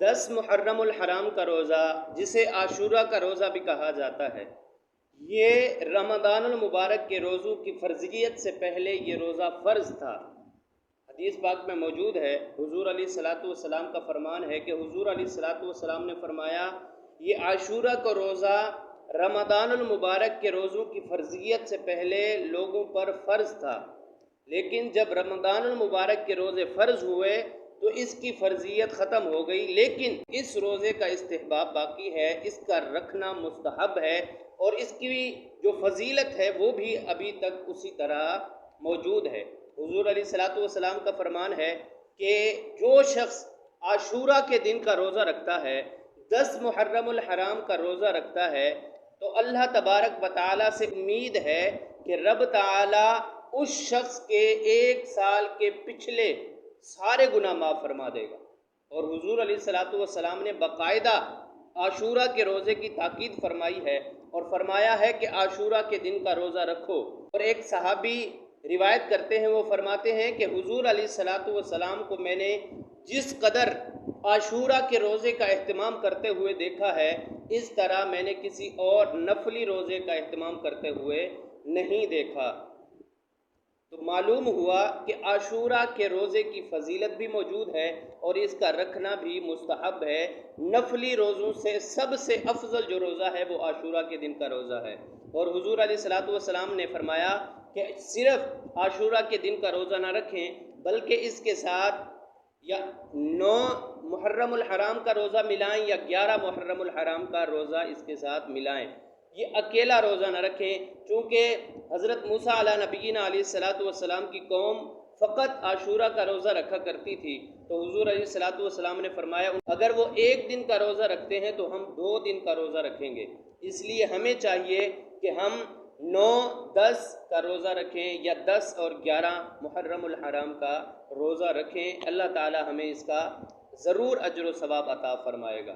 10 محرم الحرام کا روزہ، جسے عاشورہ کا روزہ بھی کہا جاتا ہے، یہ رمضان المبارک کے روزوں کی فرضیت سے پہلے یہ روزہ فرض تھا۔ حدیث پاک میں موجود ہے، حضور علیہ الصلاۃ والسلام کا فرمان ہے کہ حضور علیہ الصلاۃ والسلام نے فرمایا یہ عاشورہ کا روزہ رمضان المبارک کے روزوں کی فرضیت سے پہلے لوگوں پر فرض تھا، لیکن جب رمضان المبارک کے روزے فرض ہوئے تو اس کی فرضیت ختم ہو گئی، لیکن اس روزے کا استحباب باقی ہے، اس کا رکھنا مستحب ہے، اور اس کی جو فضیلت ہے وہ بھی ابھی تک اسی طرح موجود ہے۔ حضور علیہ الصلاۃ والسلام کا فرمان ہے کہ جو شخص عاشورہ کے دن کا روزہ رکھتا ہے، 10 محرم الحرام کا روزہ رکھتا ہے، تو اللہ تبارک و تعالیٰ سے امید ہے کہ رب تعالیٰ اس شخص کے 1 سال کے پچھلے سارے گناہ معاف فرما دے گا۔ اور حضور علیہ الصلاۃ والسلام نے باقاعدہ عاشورہ کے روزے کی تاکید فرمائی ہے اور فرمایا ہے کہ عاشورہ کے دن کا روزہ رکھو۔ اور ایک صحابی روایت کرتے ہیں، وہ فرماتے ہیں کہ حضور علیہ الصلاۃ والسلام کو میں نے جس قدر عاشورہ کے روزے کا اہتمام کرتے ہوئے دیکھا ہے، اس طرح میں نے کسی اور نفلی روزے کا اہتمام کرتے ہوئے نہیں دیکھا۔ تو معلوم ہوا کہ عاشورہ کے روزے کی فضیلت بھی موجود ہے اور اس کا رکھنا بھی مستحب ہے۔ نفلی روزوں سے سب سے افضل جو روزہ ہے وہ عاشورہ کے دن کا روزہ ہے، اور حضور علیہ الصلاۃ والسلام نے فرمایا کہ صرف عاشورہ کے دن کا روزہ نہ رکھیں، بلکہ اس کے ساتھ یا 9 محرم الحرام کا روزہ ملائیں یا 11 محرم الحرام کا روزہ اس کے ساتھ ملائیں، یہ اکیلا روزہ نہ رکھیں، چونکہ حضرت موسیٰ علیہ نبینا علیہ الصلاۃ والسلام کی قوم فقط عاشورہ کا روزہ رکھا کرتی تھی، تو حضور علیہ الصلاۃ والسلام نے فرمایا اگر وہ 1 دن کا روزہ رکھتے ہیں تو ہم 2 دن کا روزہ رکھیں گے۔ اس لیے ہمیں چاہیے کہ ہم 9، 10 کا روزہ رکھیں یا 10 اور 11 محرم الحرام کا روزہ رکھیں۔ اللہ تعالی ہمیں اس کا ضرور اجر و ثواب عطا فرمائے گا۔